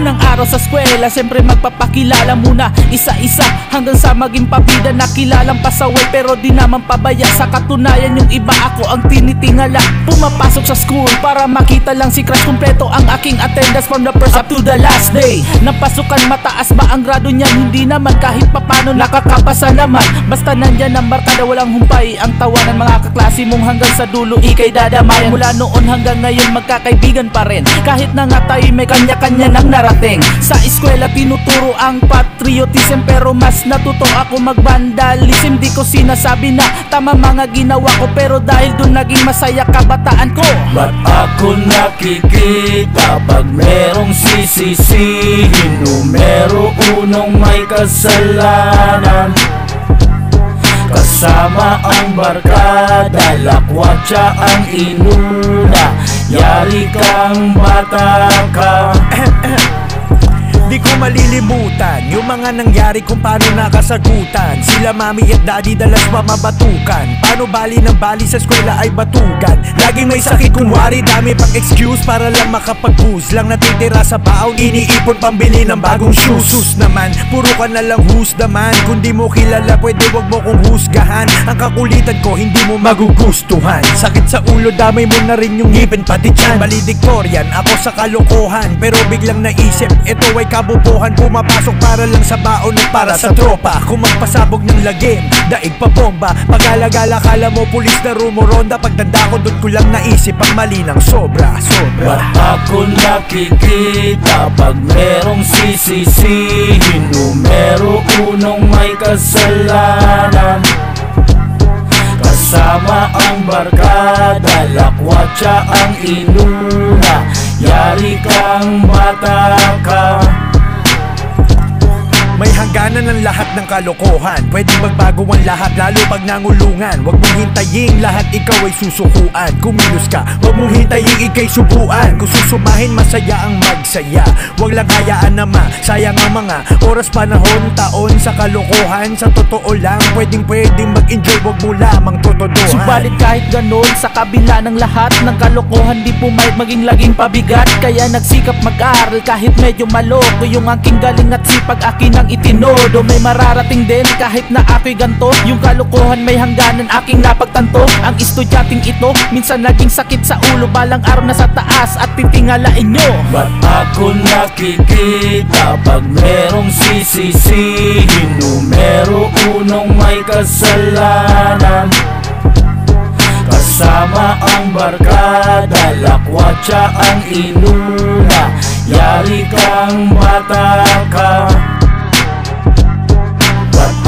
Unang araw sa eskwela, siyempre magpapakilala muna isa-isa hanggang sa maging pabida na kilalang pasaway pero di naman pabaya. Sa katunayan yung iba ako ang tinitingala. Pumapasok sa school para makita lang si crush. Kompleto ang aking attendance from the first up to the last day. Napasukan, mataas ba ang grado niyan? Hindi naman, kahit papano nakakapasa naman. Basta nandyan ang barkada, walang humpay ang tawanan. Mga kaklase mong hanggang sa dulo ikay dadamayan. Mula noon hanggang ngayon magkakaibigan pa rin, kahit na nga tayo may kanya-kanya nang narating. Sa eskwela tinuturo ang patriotism, pero mas natuto ako mag-vandalism. Di ko sinasabi na tama mga ginawa ko, pero dahil dun naging masaya kabataan ko. Ba't ako nakikita pag merong sisisihin? Numero unong may kasalanan, kasama ang barkada, lakwatsa ang inuna. Yari kang bata ka. Di ko malilimutan yung mga nangyari kung paano nakasagutan. Sila mami at daddy dalas mamabatukan. Paano bali ng bali sa eskwela ay batugan. Laging may sakit kung wari, dami pang excuse para lang makapag-booze. Lang natitira sa baon, iniipon pambili ng bagong shoes. Sus naman, puro ka na lang husdaman. Kung di mo kilala, pwede wag mo kong husgahan. Ang kakulitan ko, hindi mo magugustuhan. Sakit sa ulo, damay mo na rin yung ngipin pati dyan. Valedictorian, ako sa kalokohan, pero biglang naisip, ito ay kabubuhan. Pumapasok para lang sa baon at para sa tropa. Kung magpasabog ng lagim, daig pa bomba. Pag-alagala, kala mo pulis na rumoronda. Pagtanda ko, doon ko lang naisip ang mali ng sobra. Ba't ako nakikita pag merong sisisihin? Numero unong may kasalanan, kasama ang barkada, lakwatsa ang inuna. Yari kang bata ka. May hangganan ng lahat ng kalokohan. Pwedeng magbago ang lahat, lalo pag nangulungan. Huwag mong hintayin lahat ikaw ay susukuan. Kumilos ka, huwag mong hintayin ikay subuan. Kung susumahin, masaya ang magsaya. Huwag lang hayaan na sayang ang mga oras, panahon, taon sa kalokohan. Sa totoo lang, pwedeng mag-enjoy, huwag mo lamang totodohan. Subalit kahit ganon, sa kabila ng lahat ng kalokohan, di pumayag maging laging pabigat. Kaya nagsikap mag-aral kahit medyo maloko. Yung aking galing at sipag akin ang itinodo. May mararating din kahit na ako'y ganto. Yung kalokohan may hangganan aking napagtanto. Ang estudyating ito minsan naging sakit sa ulo. Balang araw na sa taas at titingalain nyo. Ba't ako nakikita pag merong sisisihin? Numero unong may kasalanan, kasama ang barkada, lakwatsa ang inuna. Yari kang bata ka.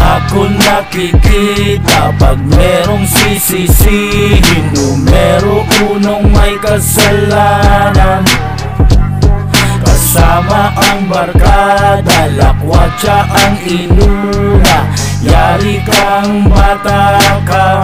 Ako nakikita pag merong sisisihin? Numero unong may kasalanan, kasama ang barkada, lakwatsa ang inuna. Yari kang bata ka.